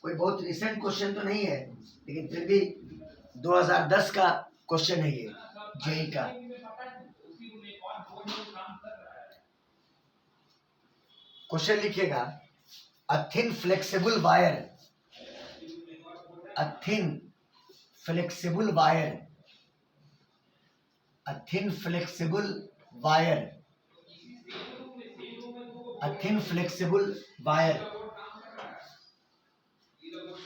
कोई बहुत recent question तो नहीं है, लेकिन फिर भी 2010 का क्वेश्चन है ये, जेई का। क्वेश्चन लिखिएगा, a thin flexible wire, a thin flexible wire, a thin flexible wire, a thin flexible wire,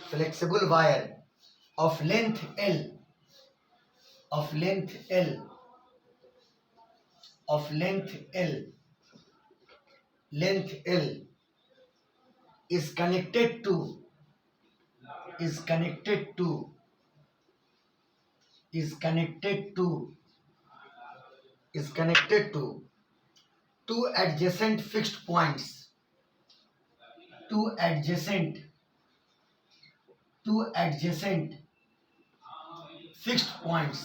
flexible wire of length L, of length L, of length L, length L is connected to, is connected to, is connected to, is connected to two adjacent fixed points, two adjacent, two adjacent fixed points,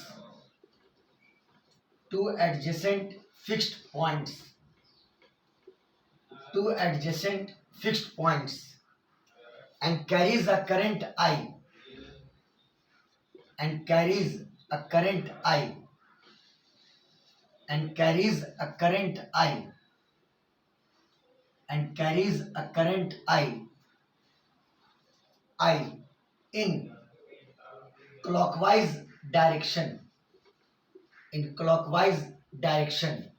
two adjacent fixed points, two adjacent fixed points, and carries a current I, and carries a current I, and carries a current I, and carries a current I in clockwise direction, in clockwise direction,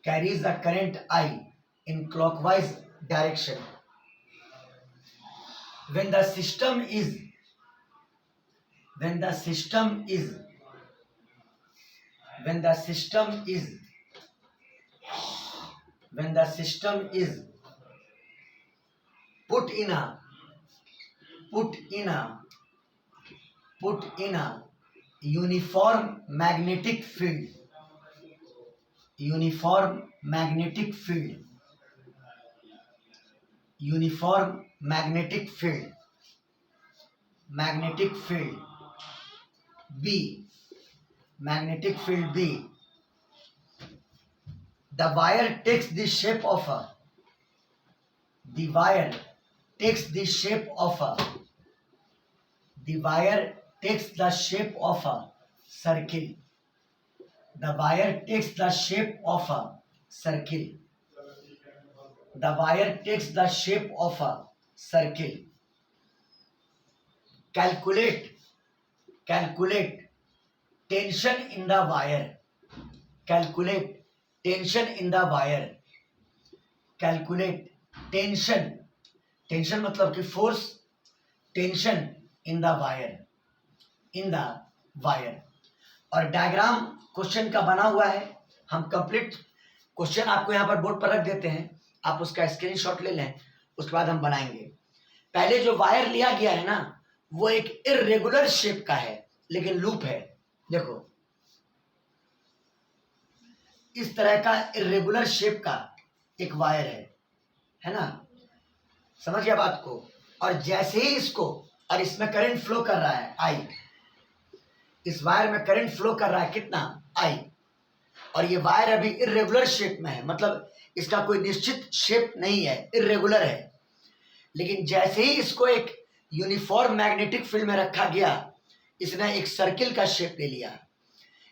carries a current I in clockwise direction. When the system is, when the system is, when the system is, when the system is put in a, put in a, put in a uniform magnetic field, uniform magnetic field, uniform magnetic field, magnetic field B, magnetic field B, the wire takes the shape of a, the wire takes the shape of a, the wire takes the shape of a circle, the wire takes the shape of a circle, the wire takes the shape of a circle. Calculate, calculate tension in the wire, calculate tension in the wire, calculate tension, tension मतलब कि force, tension in the wire, in the wire. और diagram question का बना हुआ है, हम complete question आपको यहाँ पर बोर्ड पर रख देते हैं, आप उसका स्क्रीनशॉट ले लें, उसके बाद हम बनाएंगे। पहले जो वायर लिया गया है ना, वो एक इर्रेगुलर शेप का है, लेकिन लूप है। देखो इस तरह का इर्रेगुलर शेप का एक वायर है ना, समझ गया बात को। और जैसे ही इसको, और इसमें करंट फ्लो कर रहा है आई, इस वायर में करंट फ्लो कर रहा है कितना, आई, और ये वायर अभी इर्रेगुलर शेप में है, मतलब इसका कोई निश्चित शेप नहीं है, इर्रेगुलर है। लेकिन जैसे ही इसको एक यूनिफॉर्म मैग्नेटिक फील्ड में रखा गया, इसने एक सर्किल का शेप ले लिया।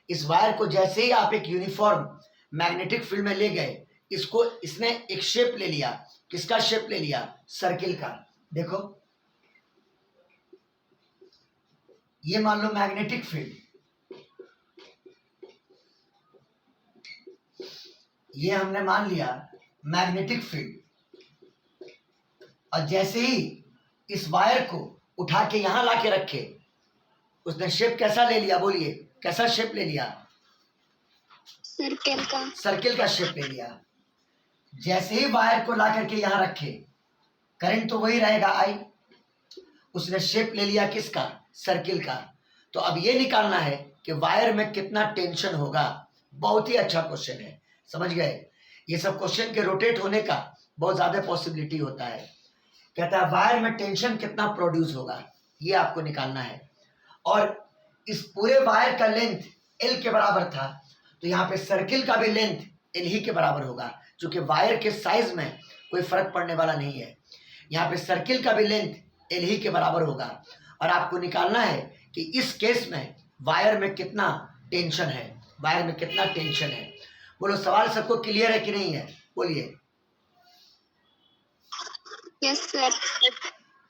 इस वायर को जैसे ही आप एक यूनिफॉर्म मैग्नेटिक फील्ड में ले गए, इसको इसने एक शेप ले लिया। किसका शेप ले लिया, सर्किल का। देखो ये मान लो मैग्नेटिक फील्ड, ये हमने मान लिया मैग्नेटिक फील्ड, और जैसे ही इस वायर को उठा के यहां लाके रखे, उसने शेप कैसा ले लिया, बोलिए कैसा शेप ले लिया, सर्किल का, सर्किल का शेप ले लिया। जैसे ही वायर को ला करके यहां रखे, करंट तो वही रहेगा आई, उसने शेप ले लिया किसका, सर्किल का। तो अब ये निकालना है कि वायर में कितना टेंशन होगा। बहुत ही अच्छा क्वेश्चन है, समझ गए। ये सब क्वेश्चन के रोटेट होने का बहुत ज्यादा पॉसिबिलिटी होता है। कहता है वायर में टेंशन कितना प्रोड्यूस होगा, ये आपको निकालना है। और इस पूरे वायर का लेंथ एल के बराबर था, तो यहाँ पे सर्किल का भी लेंथ एल ही के बराबर होगा, क्योंकि वायर के साइज में कोई फर्क पड़ने वाला नहीं है। यहाँ पे सर्किल का भी लेंथ एल ही के बराबर होगा। और आपको निकालना है कि इस केस में वायर में कितना टेंशन है, वायर में कितना टेंशन है। बोलो सवाल सबको क्लियर है कि नहीं है? बोलिए। Yes sir.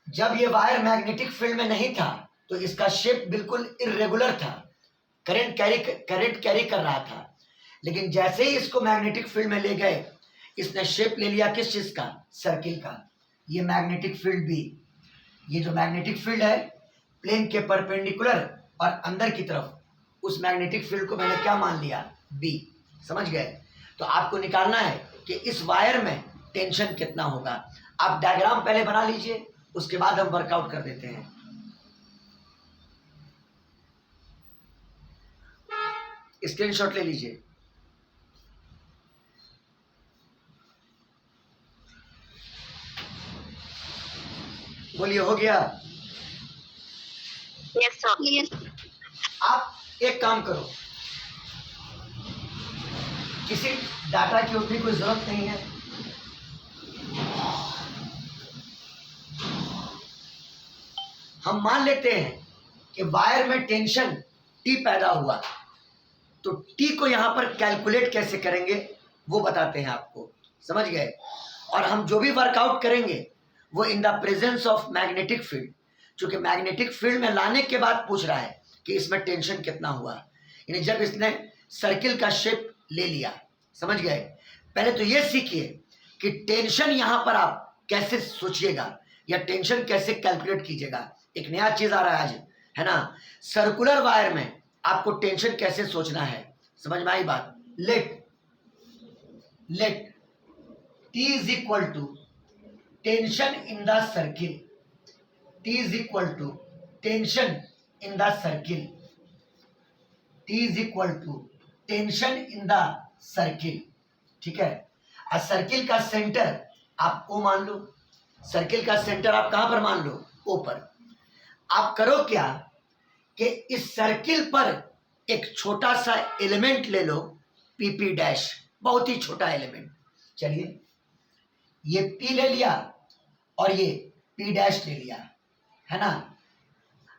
जब ये वायर मैग्नेटिक फील्ड में नहीं था तो इसका शेप बिल्कुल इरेगुलर था, करंट कैरी कर रहा था। लेकिन जैसे ही इसको मैग्नेटिक फील्ड में ले गए, इसने शेप ले लिया किस चीज का? सर्किल का। ये मैग्नेटिक फील्ड भी, ये जो मैग्नेटिक फील्ड है प्लेन के परपेंडिकुलर और अंदर की तरफ, उस मैग्नेटिक फील्ड को मैंने क्या मान लिया? बी। समझ गए? तो आपको निकालना है कि इस वायर में टेंशन कितना होगा। आप डायग्राम पहले बना लीजिए, उसके बाद हम वर्कआउट कर देते हैं। स्क्रीनशॉट ले लीजिए। बोलिए, हो गया? Yes sir. आप एक काम करो, किसी डाटा की उतनी कोई जरूरत नहीं है। हम मान लेते हैं कि वायर में टेंशन टी पैदा हुआ, तो टी को यहां पर कैलकुलेट कैसे करेंगे वो बताते हैं आपको। समझ गए? और हम जो भी वर्कआउट करेंगे वो in the presence of magnetic field, क्योंकि मैग्नेटिक फील्ड में लाने के बाद पूछ रहा है कि इसमें टेंशन कितना हुआ, यानी जब इसने सर्किल का शेप ले लिया। समझ गए? पहले तो ये सीखिए कि टेंशन यहां पर आप कैसे सोचिएगा या टेंशन कैसे कैलकुलेट कीजिएगा। एक नया चीज आ रहा है आज, है ना? सर्कुलर वायर में आपको टेंशन कैसे सोचना है, समझ में आई बात? Let T is equal to tension in the circle. T is equal to tension in the circle. T is equal to tension in the circle. ठीक है? और सर्किल का सेंटर आप O मान लो। सर्किल का सेंटर आप कहां पर मान लो? O पर। आप करो क्या कि इस सर्किल पर एक छोटा सा एलिमेंट ले लो, PP डैश, बहुत ही छोटा एलिमेंट। चलिए, ये P ले लिया और ये P डैश ले लिया, है ना?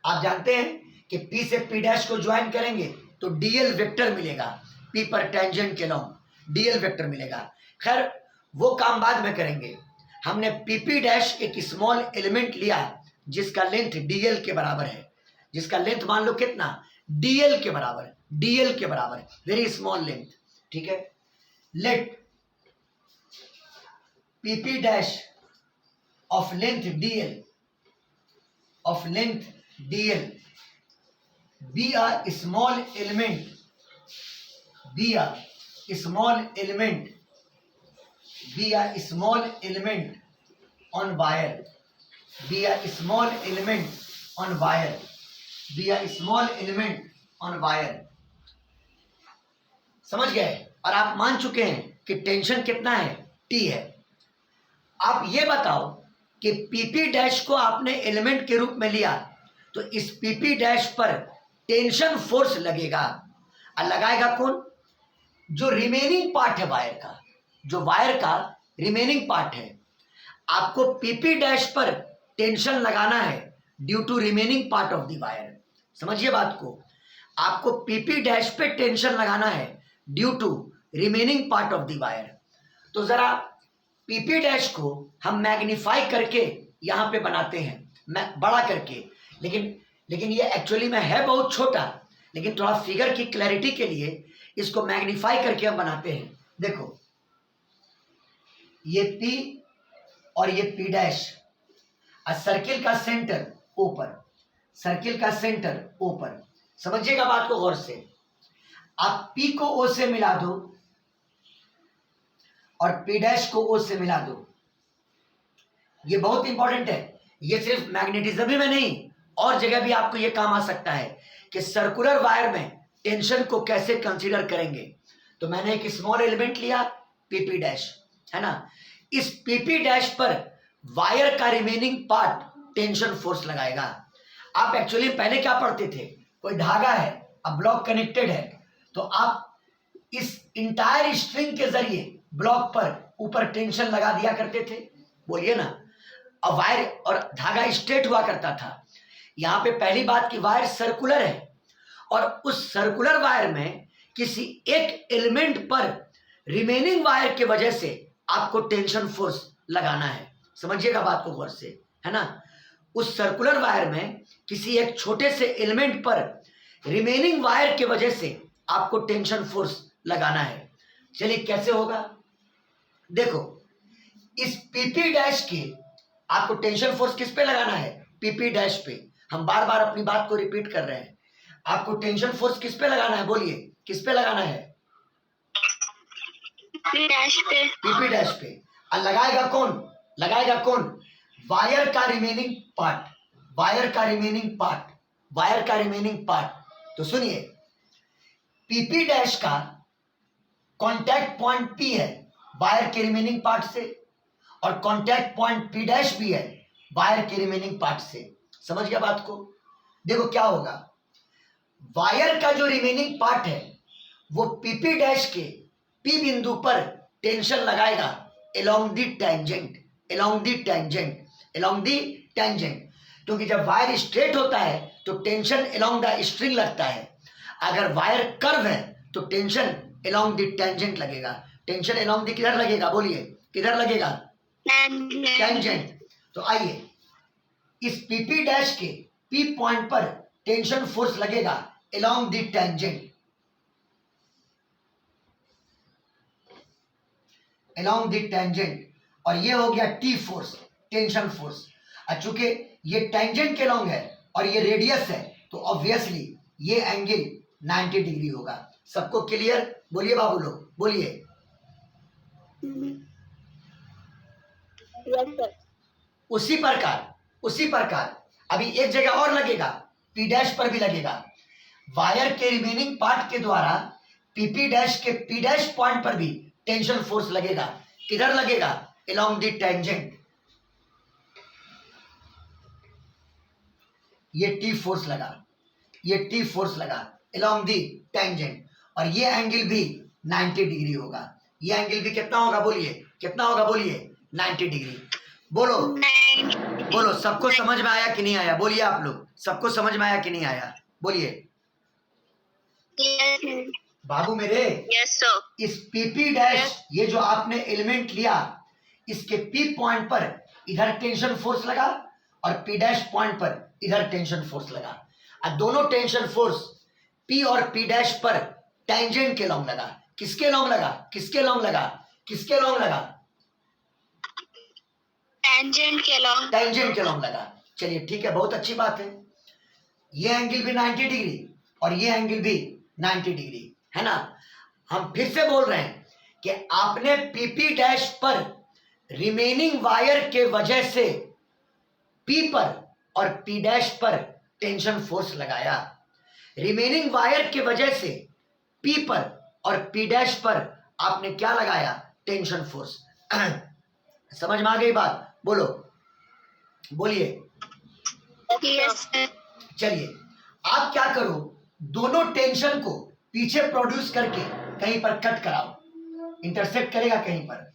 आप जानते हैं कि P से P डैश को ज्वाइन करेंगे तो DL वेक्टर मिलेगा, P पर टेंजेंट के लॉन्ग DL वेक्टर मिलेगा। खैर वो काम बाद में करेंगे। हमने PP डैश एक स्मॉल एलिमेंट लिया जिसका लेंथ DL के बराबर है, जिसका लेंथ मान लो कितना? DL के बराबर, DL के बराबर, वेरी स्मॉल लेंथ। ठीक है? Let PP dash of length DL be a small element, be a small element on wire, be a small element on wire, be a small element on wire। समझ गए? और आप मान चुके हैं कि टेंशन कितना है? T है। आप ये बताओ कि PP डैश को आपने एलिमेंट के रूप में लिया तो इस PP डैश पर टेंशन फोर्स लगेगा, और लगाएगा कौन? जो रिमेनिंग पार्ट है वायर का, जो वायर का रिमेनिंग पार्ट है। आपको PP डैश पर टेंशन लगाना है due to remaining part of the wire. समझिए बात को, आपको PP डैश पे टेंशन लगाना है due to remaining part of the wire. तो जरा PP डैश को हम मैग्नीफाई करके यहां पे बनाते हैं, बड़ा करके, लेकिन ये एक्चुअली में है बहुत छोटा, लेकिन थोड़ा फिगर की क्लैरिटी के लिए इसको मैग्नीफाई करके हम बनाते हैं। देखो, ये P और ये P डैश, और सर्किल का सेंटर ऊपर, सर्किल का सेंटर ऊपर। समझिएगा बात को गौर से। आप P को O से मिला दो और P डैश को O से मिला दो। ये बहुत इंपॉर्टेंट है। ये सिर्फ मैग्नेटिज्म में नहीं, और जगह भी आपको ये काम आ सकता है कि सर्कुलर वायर में टेंशन को कैसे कंसीडर करेंगे। तो मैंने एक स्मॉल एलिमेंट लिया PP डैश, है ना? इस PP डैश पर वायर का रिमेनिंग पार्ट टेंशन फोर्स लगाएगा। आप एक्चुअली पहले क्या पढ़ते थे? कोई धागा है, अब ब्लॉक कनेक्टेड है, तो आप इस इंटायर स्ट्रिंग के जरिए ब्लॉक पर ऊपर टेंशन लगा दिया करते थे। बोलिए ना। और वायर और धागा स्ट्रेट हुआ करता था। यहाँ पे पहली बात कि वायर सर्कुलर है और उस सर्कुलर वायर में किसी एक एलिमेंट पर रिमेनिंग वायर के वजह से आपको टेंशन फोर्स लगाना है। समझिएगा बात को गौर से, है ना। उस सर्कुलर वायर में किसी एक छोटे से एलिमेंट पर रिमेनिंग वायर के वजह से आपको टेंशन फोर्स लगाना है। चलिए कैसे होगा, देखो इस पीपी डैश के आपको टेंशन फोर्स किस पे लगाना है, पीपी डैश पे। हम बार बार अपनी बात को रिपीट कर रहे हैं। आपको टेंशन फोर्स किस पे लगाना है, बोलिए किस पे लगाना है, पीपी डैश पे। पीपी डैश पे। और लगाएगा कौन, लगाएगा कौन, वायर का रिमेनिंग पार्ट, वायर का रिमेनिंग पार्ट, वायर का रिमेनिंग पार्ट। तो सुनिए, पीपी डैश का कांटेक्ट पॉइंट पी है वायर के रिमेनिंग पार्ट से, और कांटेक्ट पॉइंट पी डैश भी है वायर के रिमेनिंग पार्ट से। समझ गया बात को। देखो क्या होगा, वायर का जो रिमेनिंग पार्ट है वो पीपी डैश के पी बिंदु पर टेंशन लगाएगा along the tangent, along the tangent, along the tangent। क्योंकि जब वायर स्ट्रेट होता है तो टेंशन along the string लगता है, अगर वायर कर्व है तो टेंशन along the tangent लगेगा। टेंशन along the किधर लगेगा, बोलिए किधर लगेगा, टेंजेंट। तो आइए इस पीपी डैश के पी पॉइंट पर टेंशन फोर्स लगेगा along the tangent, along the tangent। और ये हो गया टी फोर्स, टेंशन फोर्स। और चूंकि ये टेंजेंट के लॉन्ग है और ये रेडियस है तो ऑब्वियसली ये एंगल 90 डिग्री होगा। सबको क्लियर, बोलिए बाबू लोग बोलिए। उसी प्रकार अभी एक जगह और लगेगा, पी डैश पर भी लगेगा। वायर के रिमेनिंग पार्ट के द्वारा पीपी डैश के पी डैश पॉइंट पर भी टेंशन फोर्स लगेगा। किधर लगेगा, along the tangent। ये टी फोर्स लगा, ये टी फोर्स लगा along the tangent, और ये एंगल भी 90 डिग्री होगा। ये एंगल भी कितना होगा, बोलिए कितना होगा, बोलिए 90 डिग्री। बोलो बोलो, सबको समझ में आया कि नहीं आया, बोलिए आप लोग, सबको समझ में आया कि नहीं आया, बोलिए। बाबू मेरे, यस सर। इस पीपी डैश, ये जो आपने एलिमेंट लिया, इसके पी पॉइंट पर इधर टेंशन फोर्स लगा और पी डैश पॉइंट पर इधर टेंशन फोर्स लगा। और दोनों टेंशन फोर्स पी और पी डैश पर टेंजेंट के लॉन्ग लगा। किसके लॉन्ग लगा, किसके लॉन्ग लगा, किसके लॉन्ग लगा, टेंजेंट के लॉन्ग, टेंजेंट के लॉन्ग लगा। चलिए ठीक है, बहुत अच्छी बात है। ये एंगल भी 90 डिग्री और ये एंगल भी 90 डिग्री, है ना। हम फिर से बोल रहे हैं कि आपने पीपी डैश पर रिमेनिंग वायर के वजह से पी पर और पी डैश पर टेंशन फोर्स लगाया। रिमेनिंग वायर के वजह से पी पर और पी डैश पर आपने क्या लगाया, टेंशन फोर्स। समझ में आ गई बात, बोलो बोलिए। Yes sir. चलिए आप क्या करो, दोनों टेंशन को पीछे प्रोड्यूस करके कहीं पर कट कराओ, इंटरसेक्ट करेगा कहीं पर।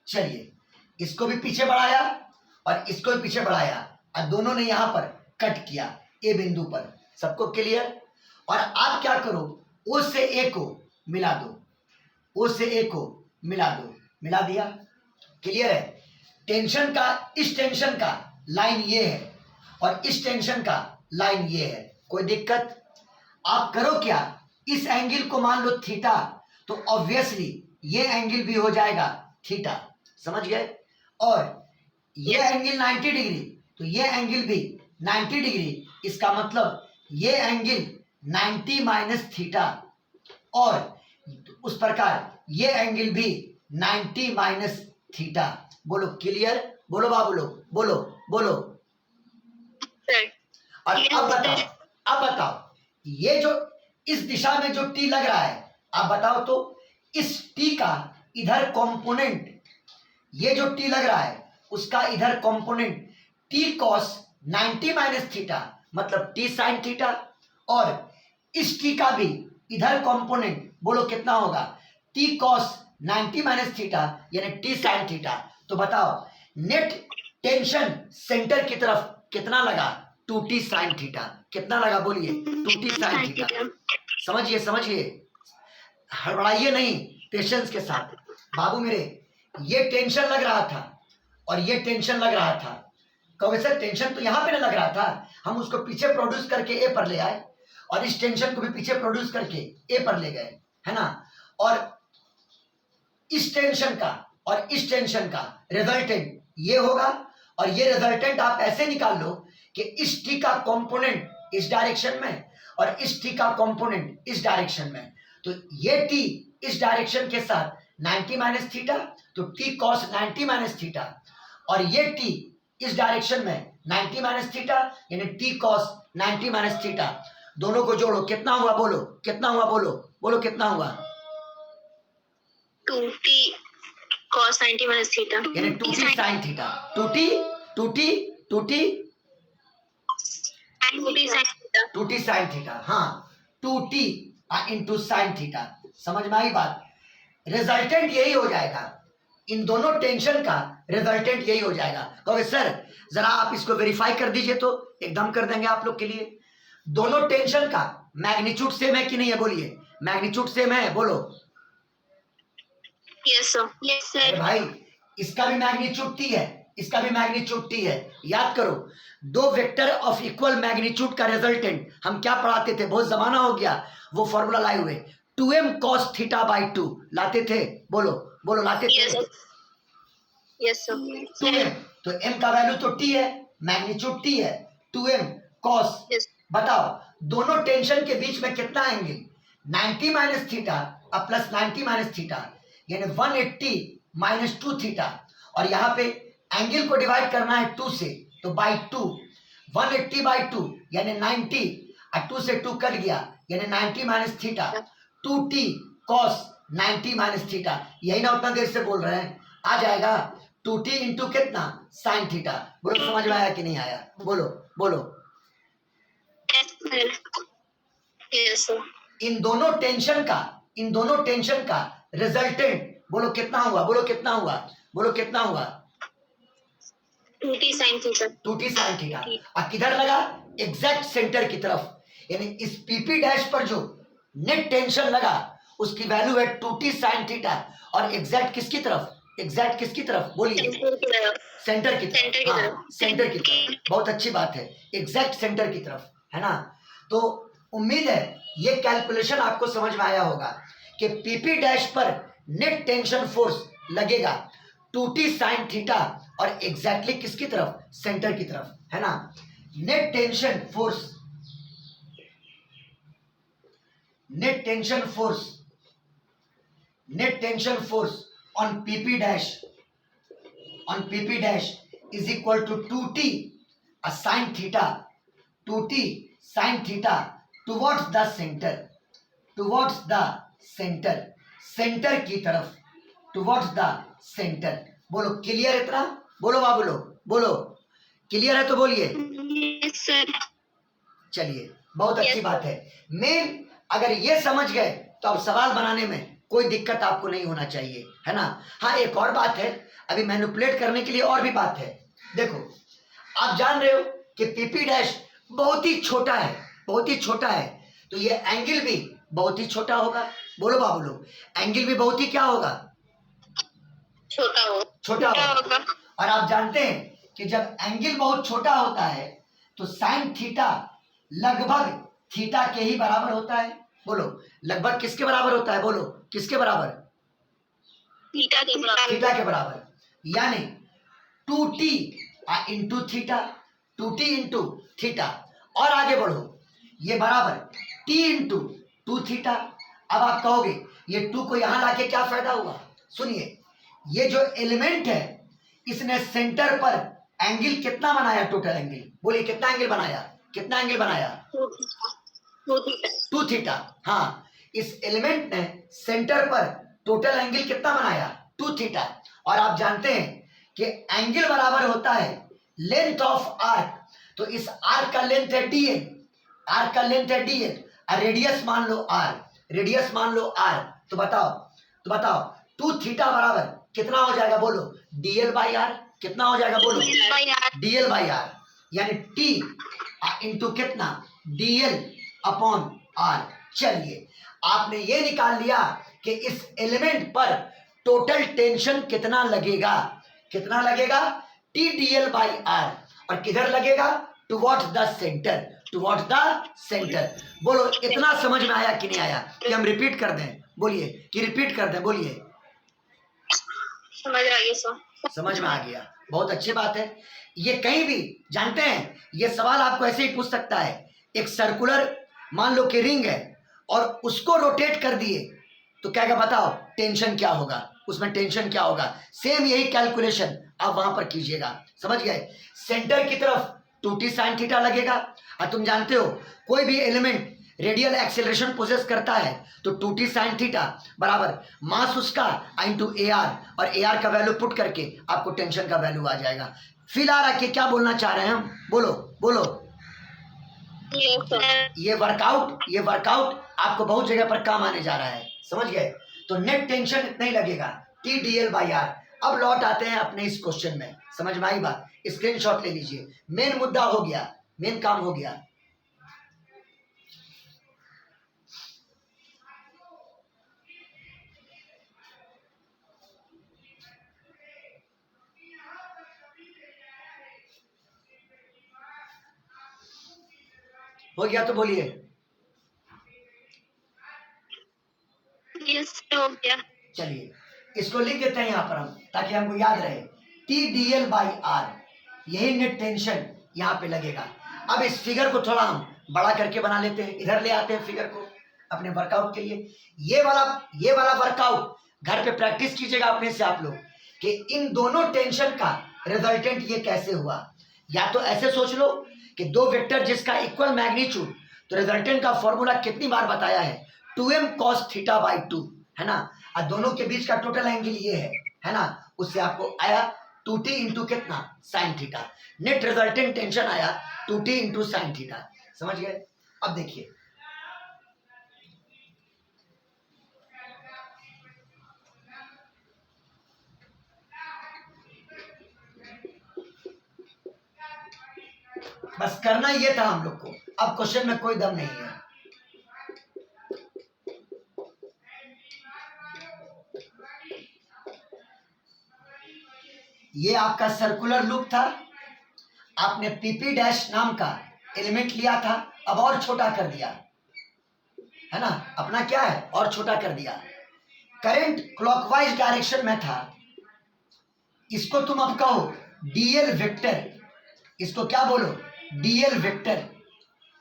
चलिए इसको भी पीछे बढ़ाया और इसको भी पीछे बढ़ाया और दोनों ने यहां पर कट किया ए बिंदु पर। सबको क्लियर। और आप क्या करो, ओ से ए को मिला दो, ओ से ए को मिला दो, मिला दिया, क्लियर है। टेंशन का, इस टेंशन का लाइन ये है और इस टेंशन का लाइन ये है, कोई दिक्कत। आप करो क्या, इस एंगल को मान लो थीटा, तो ऑब्वियसली ये एंगल भी हो जाएगा थीटा, समझ गए। और ये एंगल 90 डिग्री, तो ये एंगल भी 90 डिग्री। इसका मतलब ये एंगल 90 माइनस थीटा, और उस प्रकार ये एंगल भी 90 माइनस थीटा। बोलो क्लियर, बोलो बाबू लोग, बोलो बोलो। और अब बताओ, अब बताओ, ये जो इस दिशा में जो टी लग रहा है, आप बताओ तो इस टी का इधर कंपोनेंट, ये जो टी लग रहा है उसका इधर component T cos 90 minus theta, मतलब टी साइन थीटा, और इस टी का भी इधर कंपोनेंट बोलो कितना होगा, टी कॉस 90 माइनस थीटा यानी टी साइन थीटा। तो बताओ नेट टेंशन सेंटर की तरफ कितना लगा, 2t साइन थीटा। कितना लगा बोलिए, 2t साइन थीटा। समझिए समझिए, हड़बड़ाइए नहीं, पेशेंस के साथ। बाबू मेरे, ये टेंशन लग रहा था और ये टेंशन लग रहा था। कहोगे सर टेंशन तो यहाँ पे ना लग रहा था, हम उसको पीछे प्रोड्यूस करके ए पर ले आए और इस टेंशन को भी पीछे प्रोड्यूस करके ए पर ले गए, है ना। और इस टेंशन का और इस टेंशन का रिजल्टेंट ये होगा, और ये रिजल्टेंट आप ऐसे निकाल लो कि इस टी का कंपोनेंट इस डायरेक्शन में और इस टी का कंपोनेंट इस डायरेक्शन में। तो ये टी इस डायरेक्शन के साथ 90 माइनस थीटा, तो टी कॉस 90 माइनस थीटा, और ये टी इस डायरेक्शन में 90 माइनस थीटा यानी टी कॉस 90 माइनस थीटा। दोनों को जोड़ो कितना हुआ, बोलो कितना हुआ, बोलो बोलो कितना हुआ, 2t cos 90 minus theta यानी 2t sine theta, 2t 2t 2t 2t sin theta 2t sine theta, हाँ 2t इंटू साइन थीटा। समझ में आई बात, रिजल्टेंट यही हो जाएगा, इन दोनों टेंशन का रिजल्टेंट यही हो जाएगा। कहोगे सर जरा आप इसको वेरीफाई कर दीजिए, तो एकदम कर देंगे आप लोग के लिए। दोनों टेंशन का मैग्नीट्यूड सेम है कि नहीं है, बोलिए मैग्नीट्यूड सेम है, बोलो। yes sir अरे भाई इसका भी मैग्नीट्यूड टी है, इसका भी मैग्नीट्यूड टी है। याद करो, दो वेक्टर ऑफ इक्वल मैग्नीट्यूड का रिजल्टेंट हम क्या पढ़ाते थे, बहुत जमाना हो गया वो फॉर्मूला लाए हुए, 2m cos थीटा बाई 2 लाते थे, बोलो बोलो लाते थे। yes sir 2m, तो m का वैल्यू तो t है, मैग्नीट्यूड t है, 2m cos। yes बताओ दोनों टेंशन के बीच में कितना एंगल, 90 माइनस थीटा और प्लस 90 माइनस थीटा यानी 180 माइनस 2 थीटा, और यहाँ पे एंगल को डिवाइड करना है 2 से, तो बाई 2, 180 बाई 2 यानी 90, और 2 से 2 कट गया यानी 90 minus theta, 2t cos 90 minus theta. यही ना उतना देर से बोल रहे हैं, आ जाएगा 2t इंटू कितना साइन थीटा। बोलो समझ में आया कि नहीं आया, बोलो बोलो। yes sir इन दोनों टेंशन का रिजल्टेंट बोलो कितना हुआ, बोलो कितना हुआ, बोलो कितना हुआ, 2t sin theta 2t sine theta. और किधर लगा, एग्जैक्ट सेंटर की तरफ, यानी इस पीपी डैश पर जो नेट टेंशन लगा उसकी वैल्यू है 2t साइन थीटा, और एग्जैक्ट किसकी तरफ, एग्जैक्ट किसकी तरफ बोलिए, सेंटर की तरफ, हाँ सेंटर की तरफ। बहुत अच्छी बात है, एग्जैक्ट सेंटर की तरफ, है ना। तो उम्मीद है ये कैलकुलेशन आपको समझ में आया होगा कि पीपी डैश पर नेट टेंशन फोर्स लगेगा 2t साइन थीटा और एग्जैक्टली किसकी तरफ, सेंटर की तरफ, है ना। Net tension force on PP dash is equal to 2t sin theta, 2t sin theta towards the center, centre की तरफ, towards the center। बोलो क्लियर इतना, बोलो बाबू लोग बोलो, क्लियर है तो बोलिए। yes sir चलिए बहुत अच्छी बात है। मेन अगर ये समझ गए तो अब सवाल बनाने में कोई दिक्कत आपको नहीं होना चाहिए, है ना। हाँ एक और बात है, अभी मैनिपुलेट करने के लिए और भी बात है। देखो आप जान रहे हो कि पीपी डैश बहुत ही छोटा है, बहुत ही छोटा है, तो ये एंगल भी बहुत ही छोटा होगा। बोलो बाबू लोग, एंगल भी बहुत ही क्या होगा, छोटा होगा। और आप जानते हैं कि जब एंगल बहुत छोटा होता है तो साइन थीटा लगभग थीटा के ही बराबर होता है। बोलो लगभग किसके बराबर होता है, बोलो किसके बराबर, थीटा के बराबर, यानी 2t into theta, 2t into theta. और आगे बढ़ो, ये बराबर t इंटू 2 थीटा। अब आप कहोगे ये 2 को यहां लाके क्या फायदा हुआ, सुनिए, ये जो एलिमेंट है इसने सेंटर पर एंगल कितना बनाया, टोटल एंगल बोलिए कितना एंगल बनाया, कितना एंगल बनाया, 2 थीटा। हाँ इस एलिमेंट ने सेंटर पर टोटल एंगल कितना बनाया, 2 थीटा। और आप जानते हैं कि एंगल बराबर होता है लेंथ ऑफ आर्क, तो इस आर्क का लेंथ है dl, आर्क का लेंथ है dl और रेडियस मान लो r, रेडियस मान लो r, तो बताओ 2 थीटा बराबर कितना हो जाएगा बोलो, dl बाई आर। कितना हो जाएगा बोलो, dl बाई आर, यानी t इंटू कितना, dl अपॉन r। चलिए आपने ये निकाल लिया कि इस एलिमेंट पर टोटल टेंशन कितना लगेगा, कितना लगेगा, t dl बाई r, और किधर लगेगा, towards the centre, towards the centre. बोलो इतना समझ में आया कि नहीं आया, कि हम रिपीट कर दें, बोलिए कि रिपीट कर दें, बोलिए। समझ आ गया सर। समझ में आ गया, बहुत अच्छी बात है। ये कहीं भी जानते हैं, ये सवाल आपको ऐसे ही पूछ सकता है, एक सर्कुलर मान लो कि रिंग है और उसको रोटेट कर दिए तो क्या क्या बताओ टेंशन क्या होगा, उसमें टेंशन क्या होगा। सेम यही कैलकुलेशन आप वहां पर कीजिएगा, समझ गए। सेंटर की तरफ 2t sin थीटा लगेगा, और तुम जानते हो कोई भी एलिमेंट रेडियल एक्सेलरेशन पोजेस करता है तो 2t sin थीटा बराबर मास उसका इंटू AR, और AR का वैल्यू पुट करके आपको टेंशन का वैल्यू आ जाएगा। फील आ रहा कि क्या बोलना चाह रहे हैं हम, बोलो बोलो। ये वर्कआउट आपको बहुत जगह पर काम आने जा रहा है, समझ गए। तो नेट टेंशन इतना ही लगेगा, t dl बाई आर। अब लौट आते हैं अपने इस क्वेश्चन में, समझ में आई बात, स्क्रीनशॉट ले लीजिए। मेन मुद्दा हो गया, मेन काम हो गया। हो गया तो बोलिए। यस हो गया। चलिए इसको लिख देते हैं यहाँ पर हम, ताकि हमको याद रहे, t dl बाई आर, यही नेट टेंशन यहाँ पे लगेगा। अब इस फिगर को थोड़ा हम बड़ा करके बना लेते हैं, इधर ले आते हैं फिगर को अपने वर्कआउट के लिए। ये वाला वर्कआउट घर पे प्रैक्टिस कीजिएगा अपने से आप लोग, कि इन दोनों टेंशन का रिजल्टेंट ये कैसे हुआ। या तो ऐसे सोच लो कि दो वेक्टर जिसका इक्वल मैग्नीट्यूड, तो रिजल्टेंट का फॉर्मूला कितनी बार बताया है, 2m cos थीटा बाई 2, है ना, और दोनों के बीच का टोटल एंगल ये है ना, उससे आपको आया 2t इंटू कितना sine theta. Net resultant tension आया 2t इंटू साइन थीटा, समझ गए। अब देखिए बस करना ये था हम लोग को, अब क्वेश्चन में कोई दम नहीं है। ये आपका सर्कुलर लूप था, आपने PP डैश नाम का एलिमेंट लिया था, अब और छोटा कर दिया, है ना, अपना क्या है और छोटा कर दिया। करंट क्लॉकवाइज डायरेक्शन में था, इसको तुम अब कहो dl वेक्टर, इसको क्या बोलो dl वेक्टर,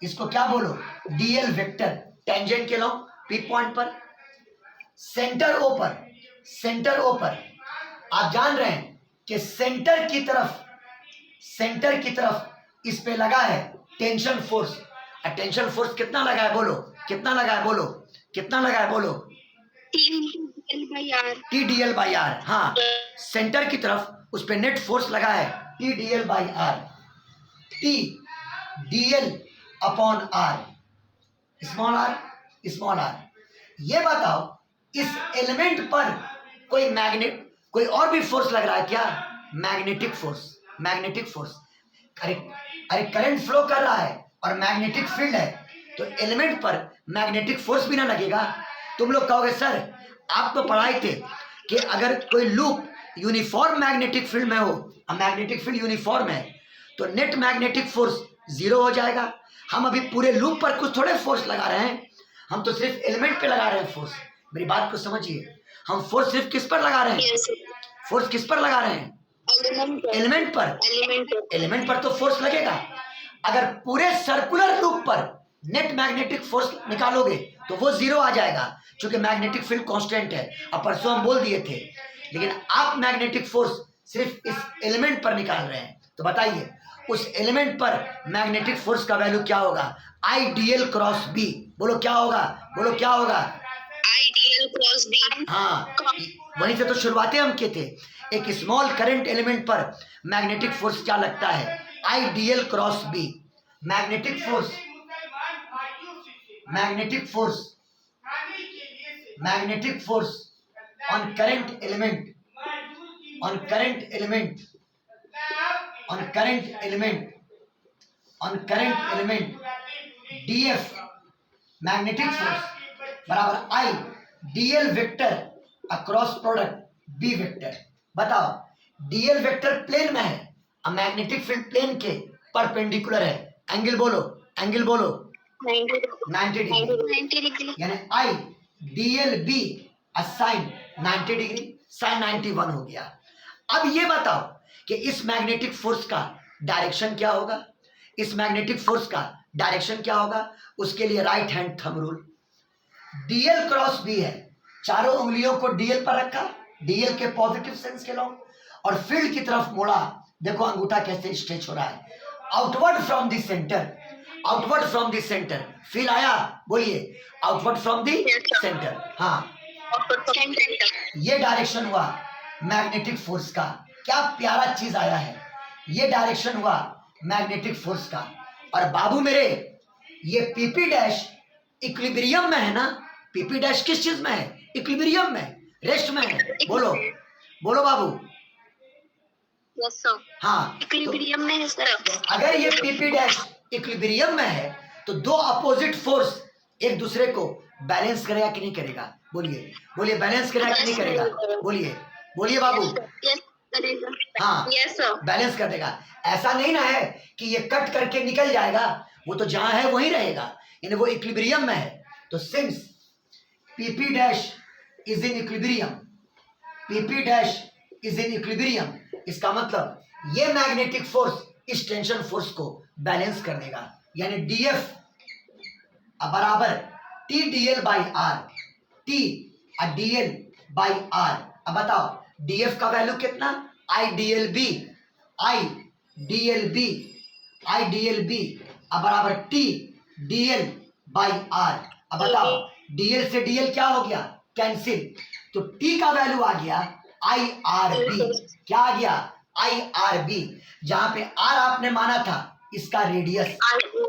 इसको क्या बोलो dl वेक्टर। टेंजेंट के लो P पॉइंट पर, सेंटर O पर आप जान रहे हैं कि सेंटर की तरफ इस पे लगा है टेंशन फोर्स। टेंशन फोर्स कितना लगा है बोलो, कितना लगा है बोलो, कितना लगा है बोलो, t dl बाई आर। हाँ, सेंटर की तरफ उस पे नेट फोर्स लगा है t dl by r, t dl upon r, small r। ये बताओ इस एलिमेंट पर कोई और भी फोर्स लग रहा है क्या, मैग्नेटिक फोर्स। अरे करंट फ्लो कर रहा है और मैग्नेटिक फील्ड है, तो एलिमेंट पर मैग्नेटिक फोर्स भी ना लगेगा। तुम लोग कहोगे सर आप तो पढ़ाए थे कि अगर कोई लूप यूनिफॉर्म मैग्नेटिक फील्ड में हो, मैग्नेटिक फील्ड यूनिफॉर्म है, तो नेट मैग्नेटिक फोर्स 0 हो जाएगा। हम अभी पूरे लूप पर कुछ थोड़े फोर्स लगा रहे हैं, हम तो सिर्फ एलिमेंट पे लगा रहे हैं फोर्स। मेरी बात को समझिए, हम फोर्स सिर्फ किस पर लगा रहे हैं, फोर्स किस पर लगा रहे हैं, एलिमेंट पर तो फोर्स लगेगा। अगर पूरे सर्कुलर लूप पर नेट मैग्नेटिक फोर्स निकालोगे तो वो 0 आ जाएगा, क्योंकि मैग्नेटिक फील्ड कांस्टेंट है। अब परसों हम बोल दिए थे, लेकिन आप मैग्नेटिक फोर्स सिर्फ इस एलिमेंट पर निकाल रहे हैं, तो बताइए उस एलिमेंट पर मैग्नेटिक फोर्स का वैल्यू क्या होगा, आई dl क्रॉस b। बोलो क्या होगा, बोलो क्या होगा, आई dl क्रॉस b। हाँ, वहीं से तो शुरुआतें हम किए थे। एक स्मॉल करंट एलिमेंट पर मैग्नेटिक फोर्स क्या लगता है, आई dl cross b। Magnetic force magnetic force on current element on current element on current element on current element df magnetic force बराबर I DL vector across product B vector. बताओ DL vector plane में है और magnetic field plane के perpendicular है। Angle बोलो, angle बोलो 90 degree, यानी I DL B sine 90 degree, sine 91 हो गया। अब ये बताओ कि इस मैग्नेटिक फोर्स का डायरेक्शन क्या होगा, इस मैग्नेटिक फोर्स का डायरेक्शन क्या होगा। उसके लिए right hand thumb rule, DL cross B है, चारों उंगलियों को डीएल पर रखा, डीएल के पॉजिटिव सेंस के लो और फील्ड की तरफ मोड़ा। देखो अंगूठा कैसे स्ट्रेच हो रहा है, outward from the centre, outward from the centre. Feel आया, बोलिए आउटवर्ड फ्रॉम द सेंटर। हाँ, ये डायरेक्शन हुआ मैग्नेटिक फोर्स का। क्या प्यारा चीज आया है, ये डायरेक्शन हुआ मैग्नेटिक फोर्स का। और बाबू मेरे ये पीपी डैश इक्विलिब्रियम में है ना, पीपी डैश किस चीज में है, इक्विलिब्रियम में, रेस्ट में है। बोलो बोलो बाबू। यस सर, हाँ, इक्विलिब्रियम में है सर। अगर ये पीपी डैश इक्विलिब्रियम में है तो दो अपोजिट फोर्स एक दूसरे को बैलेंस करेगा कि नहीं करेगा। बोलिए बोलिए, बैलेंस करेगा कि नहीं करेगा। बोलिए बोलिए बाबू। हाँ, यस सर, बैलेंस कर देगा। ऐसा नहीं ना है कि ये कट करके निकल जाएगा, वो तो जहां है वहीं रहेगा, यानी वो इक्विलिब्रियम में है। तो since PP dash is in equilibrium, PP dash is in equilibrium, इसका मतलब ये मैग्नेटिक फोर्स इस टेंशन फोर्स को बैलेंस कर देगा, यानी डीएफ बराबर T DL by R, T DL by R. अब बताओ डीएफ का वैल्यू कितना, I DL B, I DL B, I DL B बराबर टी डीएल बाई आर। अब बताओ डीएल से डीएल क्या हो गया, कैंसिल, तो टी का वैल्यू आ गया आई आर बी। क्या आ गया, आई आर बी। जहां पे आर आपने माना था इसका रेडियस,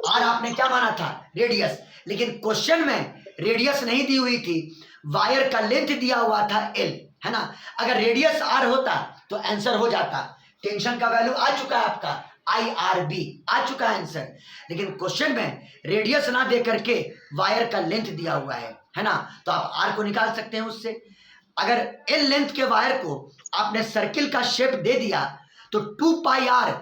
आर आपने क्या माना था, रेडियस, लेकिन क्वेश्चन में रेडियस नहीं दी हुई थी, वायर का लेंथ दिया हुआ था एल, है ना। अगर रेडियस आर होता तो आंसर हो जाता। टेंशन का वैल्यू आ चुका है आपका आई आर बी, आ चुका है आंसर, लेकिन क्वेश्चन में रेडियस ना दे करके वायर का लेंथ दिया हुआ है ना। तो आप आर को निकाल सकते हैं उससे। अगर एल लेंथ के वायर को आपने सर्किल का शेप दे दिया तो 2 पाई आर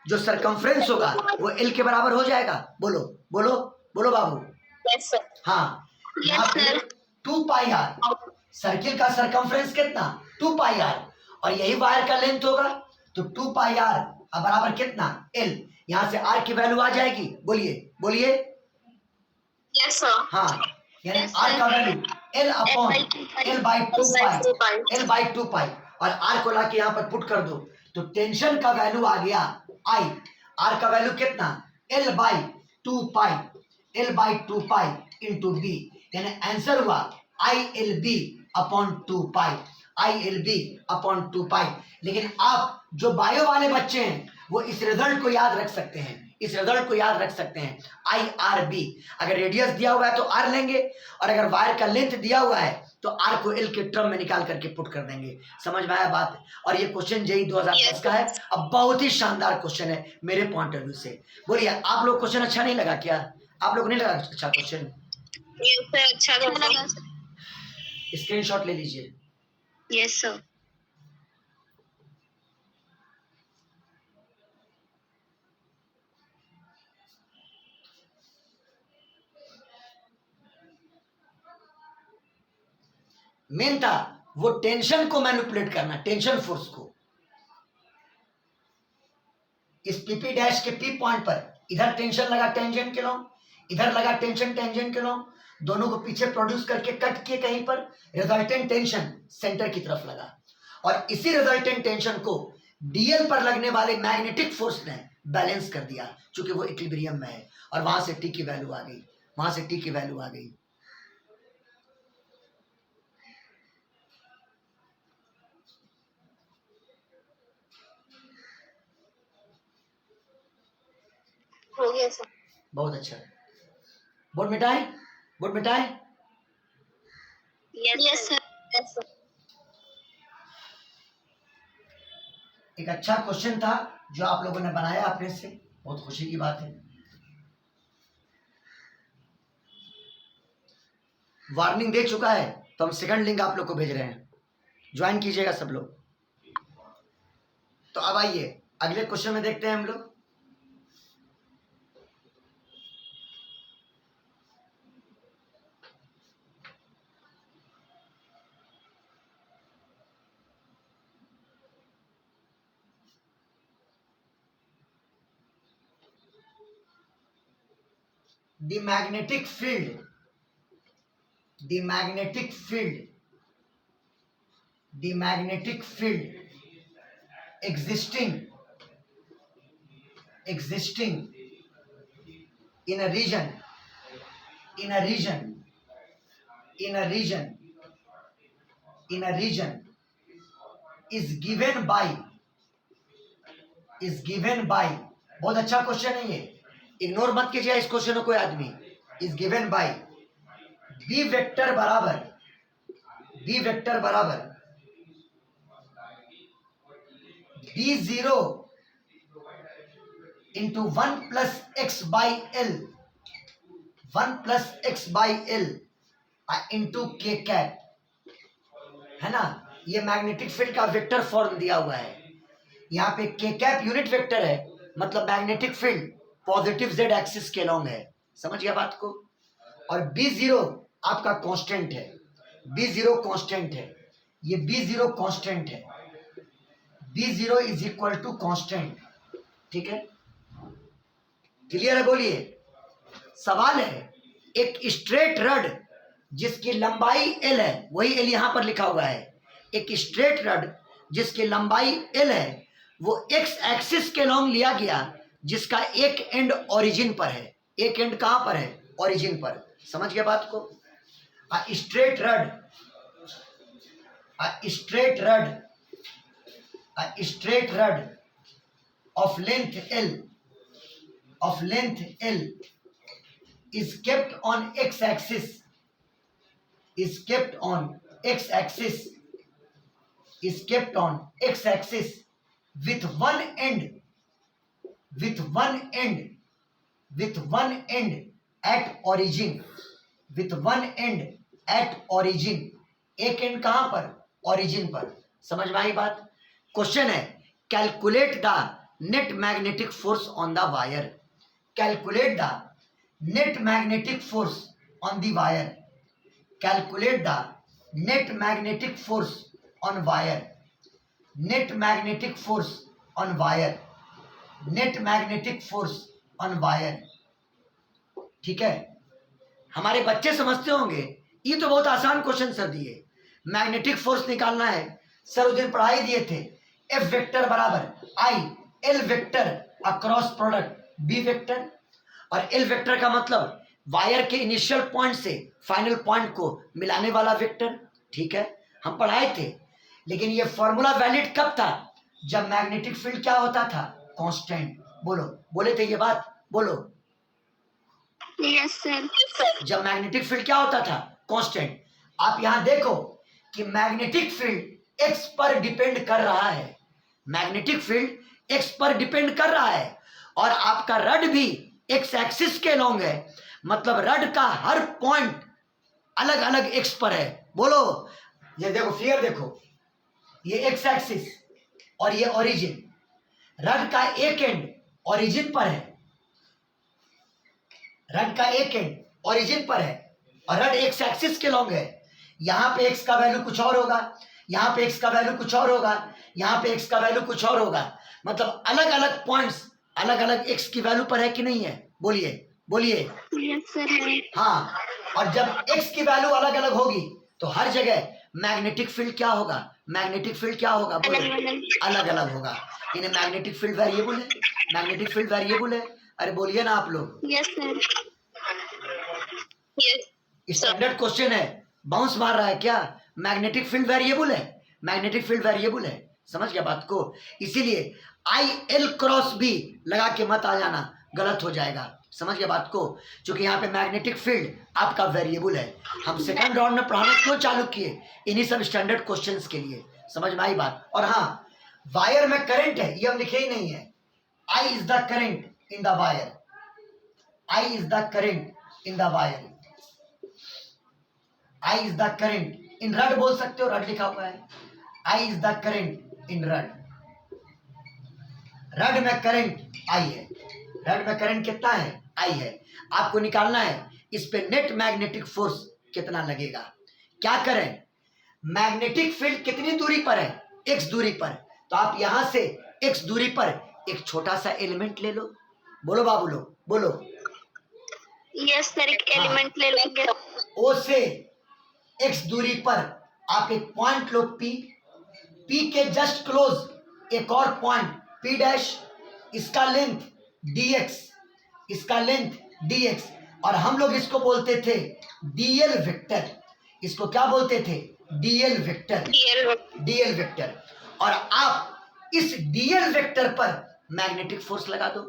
जो सरकमफ्रेंस होगा वो एल के बराबर हो जाएगा। बोलो बोलो बोलो बाबू। यस सर, हाँ, yes sir, 2 pi R, circle का सरकमफ्रेंस कितना, 2 पाई आर, और यही वायर का लेंथ होगा तो 2 पाई आर बराबर कितना, एल। यहां से आर की वैल्यू आ जाएगी, बोलिए बोलिए। यस सर, हाँ, यानी आर का value L upon L by 2 pi, L by 2 पाई, और आर को लाके यहाँ पर पुट कर दो तो टेंशन का वैल्यू आ गया आई, आर का वैल्यू कितना, L by 2 pi, L by 2 pi into B, यानी आंसर हुआ I L B upon 2 pi, I L B upon 2 pi. लेकिन आप जो बायो वाले बच्चे हैं वो इस रिजल्ट को याद रख सकते हैं, इस रिजल्ट को याद रख सकते हैं, आई आर बी। अगर रेडियस दिया हुआ है तो आर लेंगे, और अगर वायर का लेंथ दिया हुआ है तो आर को एल के टर्म में निकाल करके पुट कर देंगे। समझ में आया बात। और ये क्वेश्चन जेई 2010 का है। अब बहुत ही शानदार क्वेश्चन है मेरे पॉइंट ऑफ व्यू से। बोलिए आप लोग क्वेश्चन अच्छा नहीं लगा क्या, आप लोग नहीं लगा अच्छा क्वेश्चन, अच्छा लगा। स्क्रीनशॉट ले लीजिए। यस सर, मेन था वो टेंशन को मैनिपुलेट करना, टेंशन फोर्स को। इस पीपी डैश के पी पॉइंट पर इधर टेंशन लगा टेंजेंट के लो, इधर लगा टेंशन टेंजेंट के लो, दोनों को पीछे प्रोड्यूस करके कट किए कहीं पर, रिजल्टेंट टेंशन सेंटर की तरफ लगा, और इसी रिजल्टेंट टेंशन को डीएल पर लगने वाले मैग्नेटिक फोर्स ने बैलेंस कर दिया, चूंकि वो इक्विलिब्रियम में है, और वहां से टी की वैल्यू आ गई, वहां से टी की वैल्यू आ गई। हो गया सर। बहुत अच्छा, बोर्ड मिटाए, बोर्ड मिटाए। Yes, sir. Yes, sir. एक अच्छा क्वेश्चन था जो आप लोगों ने बनाया अपने से, बहुत खुशी की बात है। वार्निंग दे चुका है तो हम सेकंड लिंक आप लोग को भेज रहे हैं, ज्वाइन कीजिएगा सब लोग। तो अब आइए अगले क्वेश्चन में देखते हैं हम लोग। The magnetic field existing in a region is given by, बहुत अच्छा क्वेश्चन है ये, इग्नोर मत कीजिए इस क्वेश्चन को कोई आदमी। Is given by B vector बराबर B0 into 1 plus x by L into के कैप, है ना। ये मैग्नेटिक फील्ड का वेक्टर फॉर्म दिया हुआ है। यहाँ पे के कैप यूनिट वेक्टर है, मतलब magnetic field positive Z axis के लॉन्ग है। समझ गया बात को। और B0 आपका कांस्टेंट है, B0 कांस्टेंट है, ये B0 कांस्टेंट है, B0 is equal to constant. ठीक है, क्लियर है? बोलिए। सवाल है, एक स्ट्रेट रड जिसकी लंबाई L है, वही L यहां पर लिखा हुआ है, एक स्ट्रेट रड जिसकी लंबाई L है, वो एक्स एक्सिस के लॉन्ग लिया गया, जिसका एक एंड ओरिजिन पर है। एक एंड कहां पर है? ओरिजिन पर। समझ गया बात को। Straight rod of length L is kept on x axis with one end at origin, एक एंड कहां पर? ओरिजिन पर। समझ में आई बात? क्वेश्चन है, calculate the net magnetic force on the wire. Calculate the net magnetic force on the wire. Calculate the net magnetic force on wire. Net magnetic force on wire. Net magnetic force on wire. ठीक है, हमारे बच्चे समझते होंगे ये तो बहुत आसान क्वेश्चन सर दिए। मैग्नेटिक फोर्स निकालना है सर, उस दिन पढ़ाई दिए थे, एफ वेक्टर बराबर I L vector across product B vector. और एल वेक्टर का मतलब वायर के इनिशियल पॉइंट से फाइनल पॉइंट को मिलाने वाला वेक्टर। ठीक है, हम पढ़ाए थे। लेकिन ये फॉर्मूला वैलिड कब था? जब मैग्नेटिक फील्ड क्या होता था? कांस्टेंट। बोलो, बोले थे ये बात? बोलो। Yes, sir. जब मैग्नेटिक फील्ड क्या होता था? कांस्टेंट। आप यहां देखो कि मैग्नेटिक फील्ड एक्स पर डिपेंड कर रहा है। मैग्नेटिक फील्ड एक्स पर डिपेंड कर रहा है और आपका रड भी एक्स एक्सिस के लॉन्ग है, मतलब रड का हर पॉइंट अलग अलग एक्स पर है। बोलो, ये देखो फिगर देखो, ये एक्स एक्सिस और ये ओरिजिन। रड का एक एंड ओरिजिन पर है, रड का एक एंड ओरिजिन पर है और रड एक्स एक्सिस के लॉन्ग है। यहां पे एक्स का वैल्यू कुछ और होगा, यहां पे एक्स का वैल्यू कुछ और होगा, यहां पे एक्स का वैल्यू कुछ और होगा, मतलब अलग अलग पॉइंट्स अलग अलग एक्स की वैल्यू पर है कि नहीं है? बोलिए, बोलिए। Yes, sir. हाँ, और जब एक्स की वैल्यू अलग अलग होगी तो हर जगह मैग्नेटिक फील्ड क्या होगा? मैग्नेटिक फील्ड क्या होगा? बोलो, अलग अलग होगा। इन्हें मैग्नेटिक फील्ड वेरिएबल है, मैग्नेटिक फील्ड वेरिएबल है। अरे बोलिए ना आप लोग। Yes, sir. Yes. Standard question है, बाउंस मार रहा है क्या? मैग्नेटिक फील्ड वेरिएबल है, मैग्नेटिक फील्ड वेरिएबल है। समझ गया बात को? इसीलिए आई एल क्रॉस बी लगा के मत आ जाना, गलत हो जाएगा। समझ गए बात को? क्योंकि यहाँ पे मैग्नेटिक फील्ड आपका वेरिएबल है। हम सेकंड राउंड में पढ़ाना क्यों चालू किए? इन्हीं सब स्टैंडर्ड क्वेश्चंस के लिए। समझ में आई बात? और हाँ, वायर में करंट है ये हम लिखे ही नहीं है। I is the current in the wire. I is the current in the wire. I is the current in rod बोल सकते हो, रड लिखा हुआ है। I is the current in rod. Rod में करंट I है। रड में current कितना है? I है। आपको निकालना है इस पे नेट मैग्नेटिक फोर्स कितना लगेगा। क्या करें? मैग्नेटिक फील्ड कितनी दूरी पर है? x दूरी पर। तो आप यहां से x दूरी पर एक छोटा सा एलिमेंट ले लो। बोलो बाबू लोग, बोलो। यस सर, एक एलिमेंट ले लेंगे। O से x दूरी पर आप एक पॉइंट लो P। P के जस्ट क्लोज एक और पॉइंट P डैश, इसका लेंथ dx, इसका लेंथ dx, और हम लोग इसको बोलते थे dl वेक्टर। इसको क्या बोलते थे? dl vector. dl vector. और आप इस dl वेक्टर पर मैग्नेटिक फोर्स लगा दो।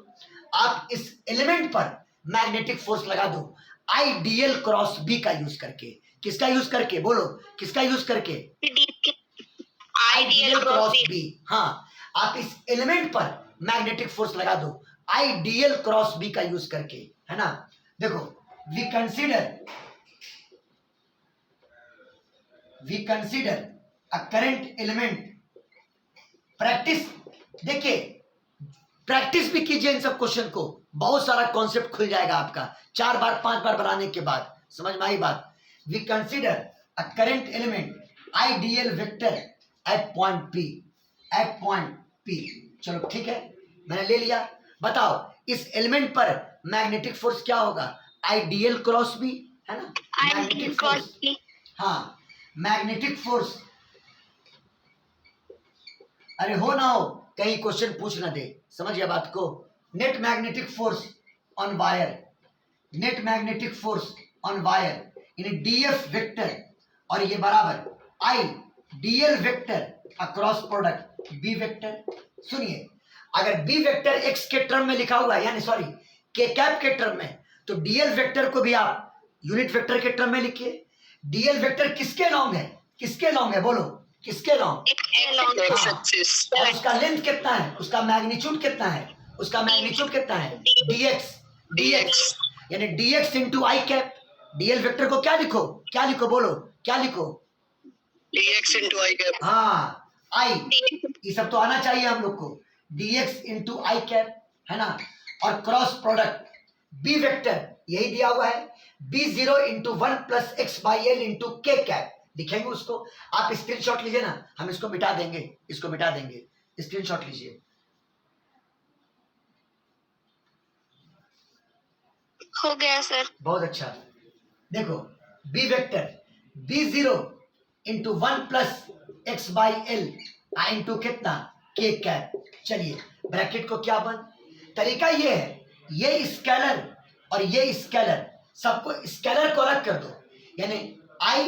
आप इस एलिमेंट पर मैग्नेटिक फोर्स लगा दो I dl क्रॉस b का यूज करके। किसका यूज करके? बोलो, किसका यूज करके? I dl cross b। हाँ, आप इस एलिमेंट पर मैग्नेटिक फोर्स लगा दो I dl क्रॉस b का यूज करके, है ना? देखो, we consider a current element. Practice, देखिए प्रैक्टिस भी कीजिए इन सब क्वेश्चन को, बहुत सारा कॉन्सेप्ट खुल जाएगा आपका 4 बार 5 बार बनाने के बाद। समझ में आई बात? We consider a current element I dl vector at point P, at point P। चलो ठीक है, मैंने ले लिया। बताओ इस एलिमेंट पर मैग्नेटिक फोर्स क्या होगा? I dl क्रॉस b, है ना? मैग्नेटिक फोर्स, हाँ मैग्नेटिक फोर्स। अरे हो ना हो, कहीं क्वेश्चन पूछ ना दे। समझ गया बात को? Net magnetic force on wire, net magnetic force on wire in df vector, और ये बराबर I dl vector across product b vector. सुनिए, अगर b वेक्टर x के टर्म में लिखा हुआ है, यानी सॉरी k कैप के टर्म में, तो dl वेक्टर को भी आप यूनिट वेक्टर के टर्म में लिखिए। dl वेक्टर किसके लॉन्ग है? किसके लॉन्ग है? बोलो, किसके लॉन्ग? और उसका लेंथ कितना है? उसका मैग्नीट्यूड कितना है? उसका मैग्नीट्यूड कितना है? dx, यानी dx into I cap. dl vector को क्या लिखो? क्या लिखो? बोलो, क्या लिखो? dx into I cap. हाँ, आई, ये सब तो आना चाहिए हम लोग को। dx इंटू आई कैप, है ना? और क्रॉस प्रोडक्ट b वेक्टर यही दिया हुआ है, b0 into 1 plus x by L into के कैप। दिखेंगे उसको, आप स्क्रीनशॉट लीजिए ना, हम इसको मिटा देंगे, इसको मिटा देंगे। स्क्रीनशॉट लीजिए। हो गया सर। बहुत अच्छा। देखो, b vector b0 into 1 plus x by L into कितना? के कैप। चलिए, ब्रैकेट को क्या बंद? तरीका ये है, ये स्केलर और ये स्केलर, सबको स्केलर को अलग कर दो, यानी I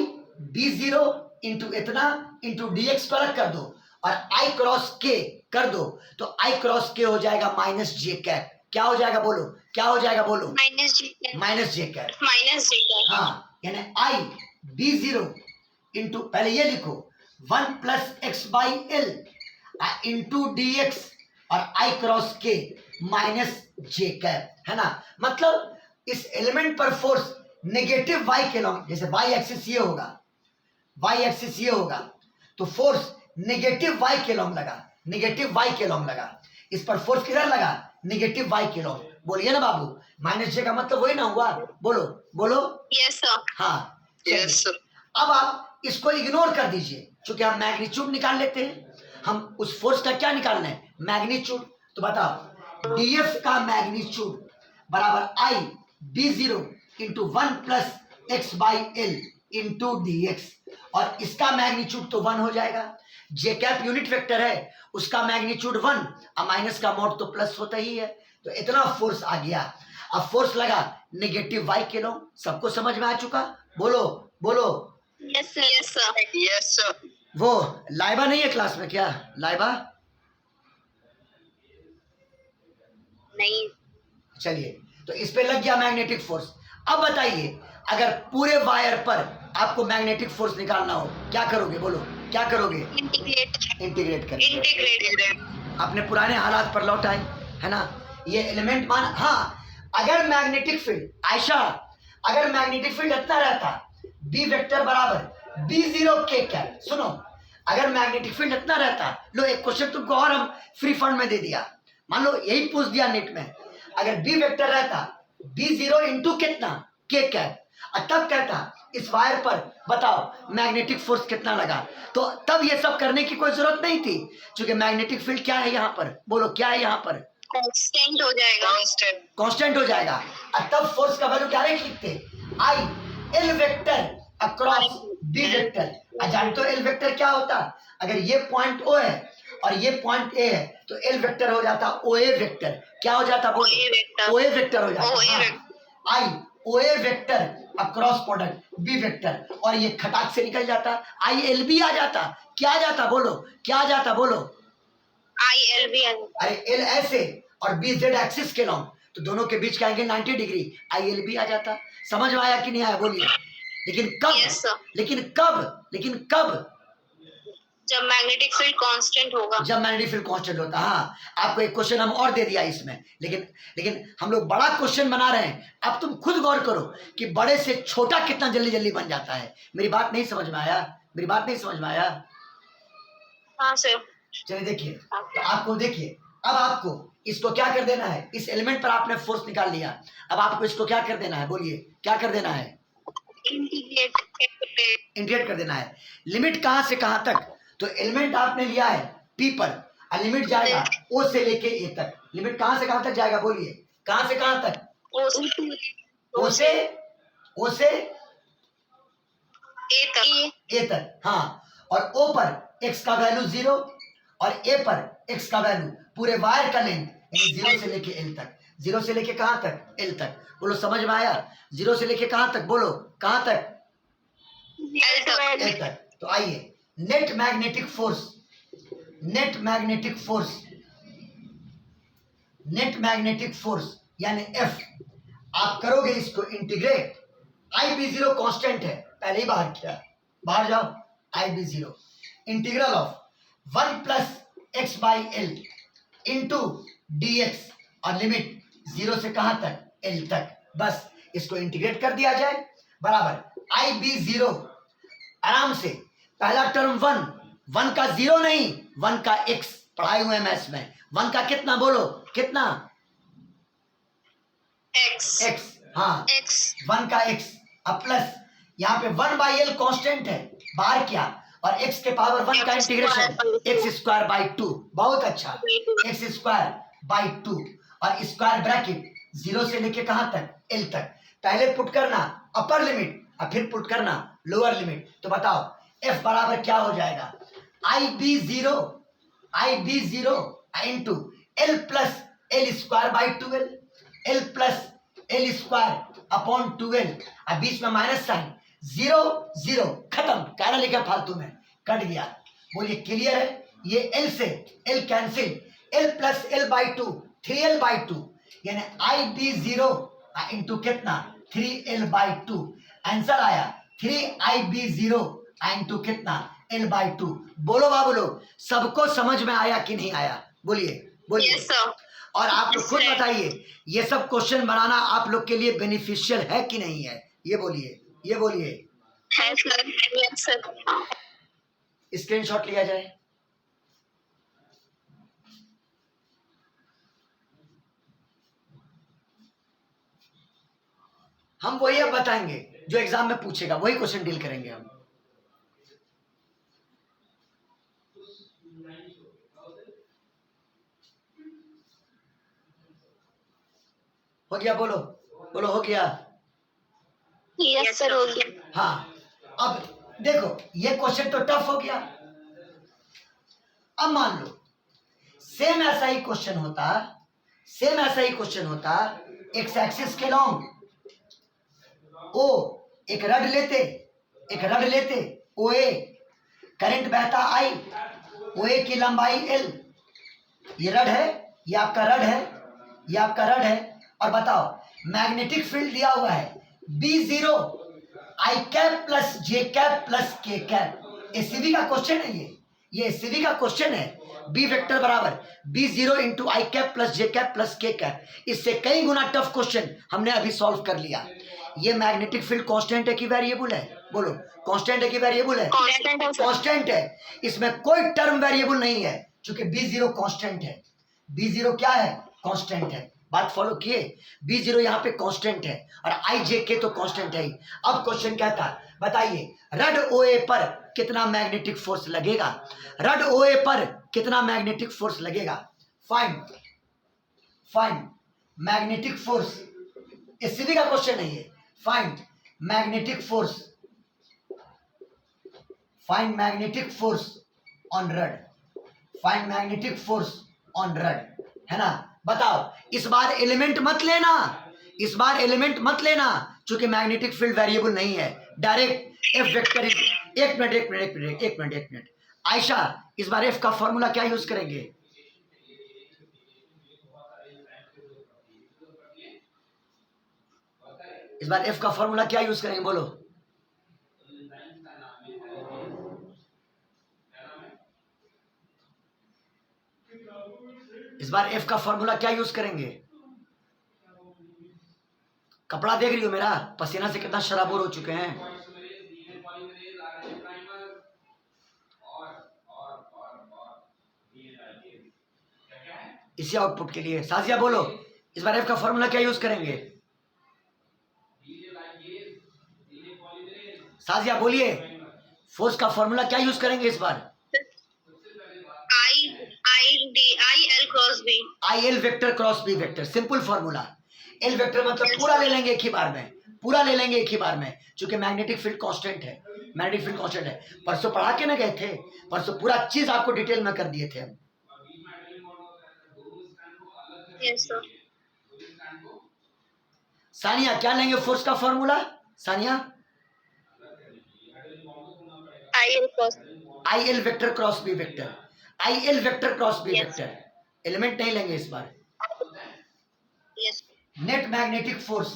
b0 इंटू इतना इंटू dx को अलग कर दो, और I क्रॉस k कर दो, तो I क्रॉस k हो जाएगा माइनस जे कैप। क्या हो जाएगा? बोलो, क्या हो जाएगा? बोलो, माइनस जे कैप। माइनस जे कैप। माइनस जे कैप। हाँ, यानी I b0 इंटू, पहले ये लिखो 1 plus x by L into dx और I cross k minus J cap, है ना? मतलब इस एलिमेंट पर फोर्स नेगेटिव y के लॉन्ग, जैसे y एक्सिस ये होगा, y एक्सिस ये होगा, तो फोर्स नेगेटिव y के लॉन्ग लगा, नेगेटिव y के लॉन्ग लगा। इस पर फोर्स किधर लगा? नेगेटिव y के लॉन्ग। बोलिए ना बाबू, माइनस जे का मतलब वही ना हुआ? बोलो, बोलो। Yes sir. हाँ, यस सर। अब आप इसको इग्नोर कर दीजिए, क्योंकि हम मैग्नीट्यूड निकाल लेते हैं। हम उस फोर्स का क्या निकालना है? मैग्नीट्यूड। तो बताओ, df का मैग्नीट्यूड बराबर I b0 into 1 plus x by L into dx, और इसका मैग्नीट्यूड तो 1 हो जाएगा। जे कैप यूनिट वेक्टर है, उसका मैग्नीट्यूड 1, और माइनस का मोड तो प्लस होता ही है, तो इतना फोर्स आ गया। अब फोर्स लगा नेगेटिव y के लॉन्ग। सबको समझ में आ चुका? बोलो, बोलो। Yes sir. Yes sir. Yes sir. वो लाइबा नहीं है क्लास में क्या? लाइबा नहीं। चलिए, तो इस पे लग गया मैग्नेटिक फोर्स। अब बताइए अगर पूरे वायर पर आपको मैग्नेटिक फोर्स निकालना हो क्या करोगे, बोलो क्या करोगे? इंटीग्रेट करेंगे। इंटीग्रेट। अपने पुराने हालात पर लौट आए, है ना। ये एलिमेंट मान, हाँ अगर मैग्नेटिक फील्ड, आयशा अगर मैग्नेटिक फील्ड इतना रहता बी वेक्टर बराबर बी जीरो के कैप, सुनो अगर मैग्नेटिक फील्ड इतना रहता, लो एक क्वेश्चन तुमको और हम फ्री फंड में दे दिया, मान लो यही पूछ दिया नेट में, अगर बी वेक्टर रहता बी जीरो इंटू कितना के कैप, और तब कहता इस वायर पर बताओ मैग्नेटिक फोर्स कितना लगा, तो तब ये सब करने की कोई जरूरत नहीं थी, क्योंकि मैग्नेटिक फील्ड क्या है यहाँ पर, बोलो क्या है यहाँ पर? कांस्टेंट हो जाएगा। कांस्टेंट हो जाएगा। और तब फोर्स का वैल्यू डायरेक्ट लिखते I L vector across B vector. जानते हो एल वेक्टर क्या होता? अगर ये पॉइंट ओ है और ये पॉइंट ए है तो एल वेक्टर हो जाता ओ ए वेक्टर। क्या हो जाता? ओ ए वेक्टर हो जाता। I O A vector across product B vector, और ये खटाक से निकल जाता, आई एल बी आ जाता। क्या आ जाता बोलो, क्या आ जाता बोलो? I L B. अरे एल ऐसे और बी जेड एक्सिस के लॉन्ग, तो दोनों के बीच का angle 90 degree, I L B आ जाता। समझ में आया कि नहीं आया बोलिए? लेकिन कब? Yes, sir. लेकिन कब? जब मैग्नेटिक फील्ड कांस्टेंट होगा। जब मैग्नेटिक फील्ड कांस्टेंट होता। हाँ, आपको एक क्वेश्चन हम और दे दिया इसमें, लेकिन हम लोग बड़ा क्वेश्चन बना रहे हैं। अब तुम खुद गौर करो कि बड़े से छोटा कितना जल्दी जल्दी बन जाता है। मेरी बात नहीं समझ में आया? मेरी बात नहीं समझ में आया? हाँ सर। चलिए देखिए, तो आपको देखिए, अब आपको इसको क्या कर देना है, इस एलिमेंट पर आपने फोर्स निकाल लिया, अब आपको इसको क्या कर देना है, बोलिए क्या कर देना है? इंटीग्रेट कर देना है। लिमिट कहां से कहां तक? तो एलिमेंट आपने लिया है पी पर, और लिमिट जाएगा ओ से लेके ए तक। लिमिट कहां से कहां तक जाएगा, बोलिए कहां से कहां तक? ओ से ए तक। हाँ, और ओ पर एक्स का वैल्यू 0 और ए पर एक्स का वैल्यू, पूरे वायर का लेंथ यानी 0 से लेके एल तक। 0 से लेके कहां तक? एल तक। बोलो समझ में आया? 0 से लेके कहां तक, बोलो कहां तक? एल तक। तो आइए net magnetic force, net magnetic force यानी एफ, आप करोगे इसको integrate. I B zero constant है, पहले ही बाहर किया, बाहर जाओ। I B zero integral of 1 plus x by L into D X, और लिमिट 0 से कहां तक? एल तक। बस इसको इंटीग्रेट कर दिया जाए, बराबर आई बी जीरो, आराम से पहला टर्म 1 का 0 नहीं, 1 का x, पढ़ाए हुए मैथ्स में 1 का कितना, बोलो कितना? x। हाँ, 1 का x, अब प्लस यहाँ पे 1 बाई एल कॉन्स्टेंट है, बाहर किया, और x के पावर 1 का इंटीग्रेशन x स्क्वायर बाई 2। बहुत अच्छा, x स्क्वायर बाई 2, और स्क्वायर ब्रैकेट 0 से लेके कहां तक? l तक। पहले पुट करना अपर लिमिट और फिर पुट करना लोअर लिमिट। तो बताओ f बराबर क्या हो जाएगा? I B zero into L plus L square by 12, L plus L square upon 12, अब बीच में माइनस साइन, 0 खत्म, कहना लिखा फालतू में, कट गया। बोलिए क्लियर है? ये एल से L cancel, L plus L by 2, 3l by 2, यानी आई बी जीरो इंटू कितना? 3l by 2। आंसर आया 3IB0 इंटू कितना? l by 2। बोलो बाबू लोग, सबको समझ में आया कि नहीं आया? बोलिए बोलिए। Yes, sir. और आप लोग खुद बताइए, ये सब क्वेश्चन बनाना आप लोग के लिए बेनिफिशियल है कि नहीं है? ये बोलिए, ये बोलिए। Yes, sir. स्क्रीनशॉट लिया जाए। हम वही अब बताएंगे जो एग्जाम में पूछेगा, वही क्वेश्चन डील करेंगे हम। हो गया? बोलो बोलो, हो गया? Yes, sir, हो गया। हाँ, अब देखो ये क्वेश्चन तो टफ हो गया। अब मान लो सेम ऐसा ही क्वेश्चन होता, एक्स एक्सिस के लॉन्ग ओ, एक रड लेते ओ ए, करंट बहता आई, ओ ए की लंबाई एल, ये रड है, ये आपका रड है, और बताओ मैग्नेटिक फील्ड दिया हुआ है B0 आई cap plus J cap plus K cap. ACB का क्वेश्चन है ये एसीबी का क्वेश्चन है। बी वेक्टर बराबर B0 into I cap plus J cap plus K cap. इससे कई गुना टफ क्वेश्चन हमने अभी सॉल्व कर लिया। ये मैग्नेटिक फील्ड कांस्टेंट है कि वेरिएबल है? बोलो, कांस्टेंट है कि वेरिएबल है? कांस्टेंट है। इसमें कोई टर्म वेरिएबल नहीं है क्योंकि B0 कांस्टेंट है। B0 क्या है? कांस्टेंट है। बात फॉलो किए? B0 यहाँ पे कांस्टेंट है और आई जे के तो कांस्टेंट है ही। अब क्वेश्चन क्या था बताइए, रड ओए पर कितना मैग्नेटिक फोर्स लगेगा? रड ओए पर कितना मैग्नेटिक फोर्स लगेगा? Find magnetic force. एससीबी का क्वेश्चन है ये। Find magnetic force, find magnetic force on rod, find magnetic force on rod, है ना? बताओ। इस बार एलिमेंट मत लेना, इस बार एलिमेंट मत लेना क्योंकि मैग्नेटिक फील्ड वेरिएबल नहीं है। Direct F vector. एक मिनट आयशा, इस बार एफ का फॉर्मूला क्या यूज करेंगे? इस बार एफ का फॉर्मूला क्या यूज करेंगे बोलो? इस बार एफ का फॉर्मूला क्या यूज करेंगे? कपड़ा देख रही हो मेरा? पसीना से कितना शराबोर हो चुके हैं। इसी आउटपुट के लिए साजिया बोलो, इस बार एफ का फॉर्मूला क्या यूज करेंगे? साजिया बोलिए, फोर्स का फॉर्मूला क्या यूज करेंगे इस बार? I L vector cross B vector. Simple formula. L vector मतलब पूरा ले लेंगे एक ही बार में, पूरा ले लेंगे एक ही बार में क्योंकि मैग्नेटिक फील्ड कांस्टेंट है। मैग्नेटिक फील्ड कांस्टेंट है। परसों पढ़ा के ना गए थे, परसों पूरा चीज आपको डिटेल में कर दिए थे हम। Yes, sir. सानिया क्या लेंगे फोर्स का formula? Sania I L vector cross B vector, I L vector cross B vector. Element नहीं लेंगे इस बार। Yes. Net magnetic force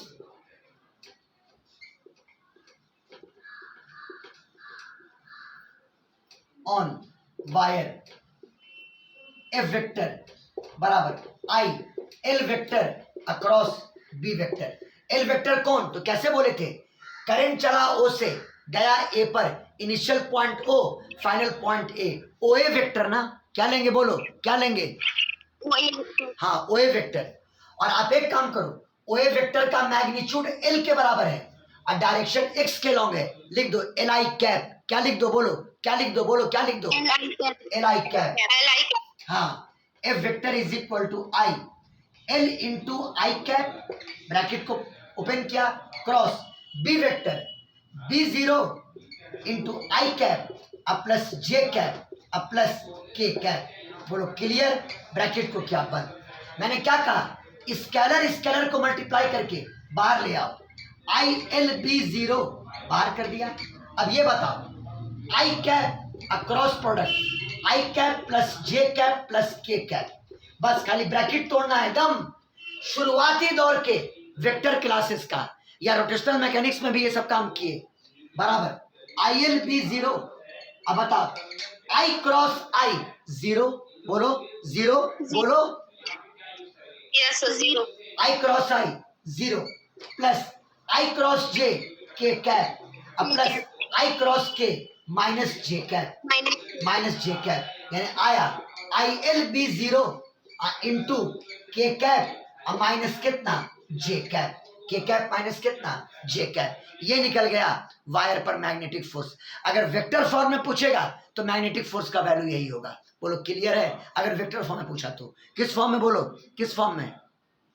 on wire F vector बराबर I L vector across B vector. L vector कौन? तो कैसे बोले थे? करंट चला ओ से गया ए पर, initial point O, final point A. OA vector ना? क्या लेंगे बोलो, क्या लेंगे? हाँ, ओए वेक्टर। और आप एक काम करो, ओए वेक्टर का मैग्नीट्यूड एल के बराबर है और डायरेक्शन एक्स के लॉन्ग है। लिख दो एल आई कैप। क्या लिख दो बोलो, क्या लिख दो बोलो, क्या लिख दो? L I cap. हाँ, F vector is equal to I L into I cap, bracket को ओपन किया, cross B vector B0 into I cap अब प्लस जे कैप अब प्लस के कैप। बोलो क्लियर? ब्रैकेट को क्या बंद। मैंने क्या कहा? स्केलर को मल्टीप्लाई करके बाहर ले आओ। आई एल B0 बाहर कर दिया। अब ये बताओ, I cap across product I cap plus J cap plus K cap. बस खाली ब्रैकेट तोड़ना है। दम शुरुआती दौर के वेक्टर क्लासेस का या रोटेशनल मैकेनिक्स में भी ये सब काम किए। बराबर आई एल B0। अब बताओ, आई क्रॉस आई 0 बोलो, 0 बोलो। Yes, sir. 0. आई क्रॉस आई 0 प्लस आई क्रॉस जे के कैप अब प्लस आई क्रॉस के माइनस जे कैप, माइनस जे कैप। यानी आया आई एल B0 इंटू के कैप और माइनस कितना? जे कैप। के कैप माइनस कितना? जे कैप। ये निकल गया वायर पर मैग्नेटिक फोर्स। अगर वेक्टर फॉर्म में पूछेगा तो मैग्नेटिक फोर्स का वैल्यू यही होगा। बोलो क्लियर है? अगर वेक्टर फॉर्म में पूछा तो किस फॉर्म में? बोलो किस फॉर्म में?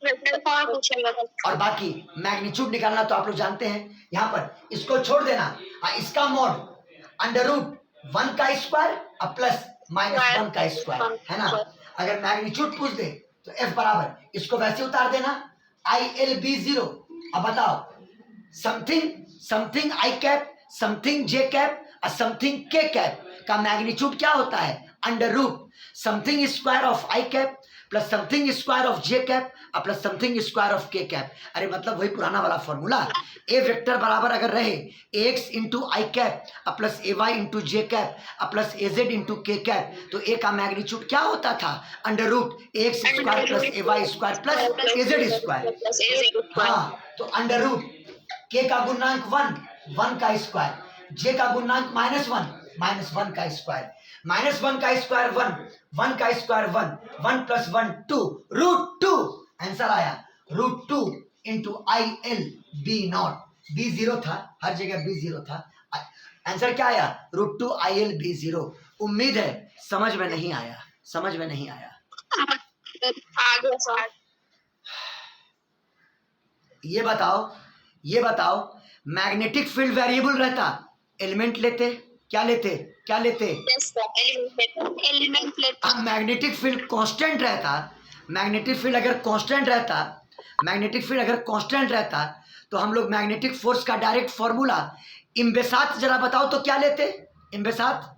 वेक्टर फॉर्म पूछेगा। और बाकी मैग्नीट्यूड निकालना तो आप लोग जानते हैं। यहाँ पर इसको छोड़ देना, इसका मोड अंडर रूट 1 का स्क्वायर और प्लस माइनस 1 का स्क्वायर, है ना? अगर मैग्नीट्यूड पूछ दे तो एफ बराबर इसको वैसे उतार देना आई एल B0। अब बताओ, something I cap, something J cap और समथिंग के कैप का मैग्नीट्यूड क्या होता है? Under root something square of I cap plus something square of J cap plus something square of K cap. अरे मतलब वही पुराना वाला फॉर्मूला, ए वेक्टर बराबर अगर रहे X into I cap plus A Y into J cap plus A Z into के cap, तो ए का मैग्नीट्यूड क्या होता था? Under root X square plus A Y square plus A Z square. हाँ, तो अंडर रूट के का गुणांक 1 का स्क्वायर, जे का गुणांक -1 का स्क्वायर, -1 का स्क्वायर 1 का स्क्वायर 1 प्लस 1 2 √2। आंसर आया √2 into I L B naught. B zero था, हर जगह बी जीरो था। आंसर क्या आया? √2 आई एल बी जीरो। उम्मीद है समझ में नहीं आया, समझ में नहीं आया। आगे सर ये बताओ मैग्नेटिक फील्ड वेरिएबल रहता, एलिमेंट लेते, क्या लेते? एलिमेंट लेते। अब मैग्नेटिक फील्ड कांस्टेंट रहता, मैग्नेटिक फील्ड अगर कांस्टेंट रहता तो हम लोग मैग्नेटिक फोर्स का डायरेक्ट फॉर्मूला इम्बेसात जरा बताओ तो क्या लेते? इम्बेसात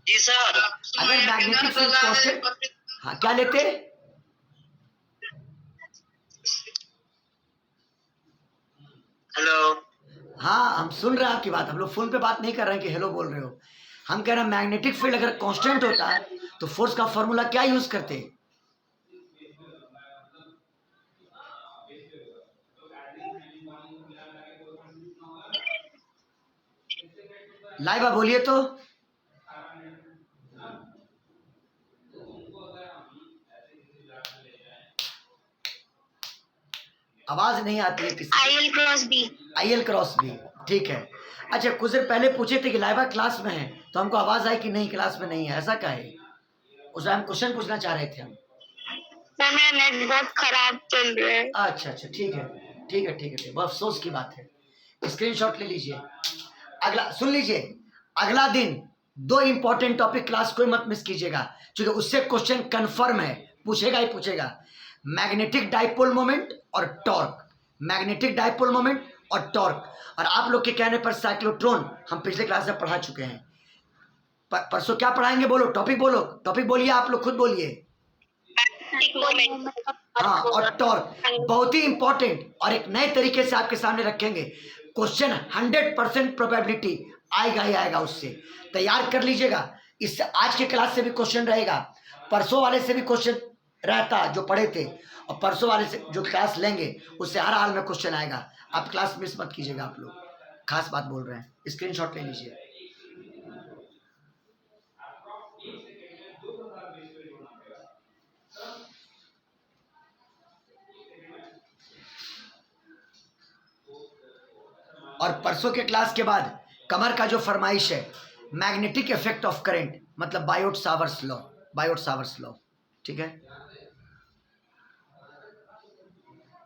जी सर। अगर मैग्नेटिक फील्ड कांस्टेंट, हाँ क्या लेते? हेलो। हाँ हम सुन रहे हैं आपकी बात, हम लोग फोन पे बात नहीं कर रहे हैं कि हेलो बोल रहे हो। हम कह रहे हैं मैग्नेटिक फील्ड अगर कांस्टेंट होता तो फोर्स का फॉर्मूला क्या यूज करते? लाइबा बोलिए तो। आवाज नहीं आती है किसी। I L cross B. ठीक है। अच्छा कुछ देर पहले पूछे थे कि लाइबा क्लास में है, तो हमको आवाज आई कि नहीं क्लास में नहीं है, ऐसा क्या है? उस टाइम क्वेश्चन पूछना चाह रहे थे हम। मेरा नेट बहुत खराब चल रहा है। अच्छा ठीक है, बहुत अफसोस की बात है। स्क्रीनशॉट ले लीजिए। अगला सुन लीजिए, अगला दिन 2 इंपॉर्टेंट टॉपिक क्लास कोई मत मिस कीजिएगा, क्योंकि उससे क्वेश्चन कंफर्म है, पूछेगा ही पूछेगा। मैग्नेटिक डाइपोल मोमेंट और टॉर्क, मैग्नेटिक डाइपोल मोमेंट और टॉर्क। और आप लोग के कहने पर साइक्लोट्रॉन हम पिछले क्लास में पढ़ा चुके हैं। परसों क्या पढ़ाएंगे? बोलो, टॉपिक बोलिए, आप लोग खुद बोलिए। हाँ, और टॉर्क बहुत ही इंपॉर्टेंट और एक नए तरीके से आपके सामने रखेंगे। क्वेश्चन 100% प्रोबेबिलिटी आएगा ही आएगा, उससे तैयार कर लीजिएगा। इससे आज के क्लास से भी क्वेश्चन रहेगा, परसों वाले से भी क्वेश्चन रहता जो पढ़े थे, और परसों वाले से जो क्लास लेंगे उससे हर हाल में क्वेश्चन आएगा। आप क्लास मिस मत कीजिएगा, आप लोग खास बात बोल रहे हैं। स्क्रीनशॉट ले लीजिए। और परसों के क्लास के बाद कमर का जो फरमाइश है, मैग्नेटिक इफेक्ट ऑफ करंट, मतलब बायोट सावर्स लॉ, ठीक है।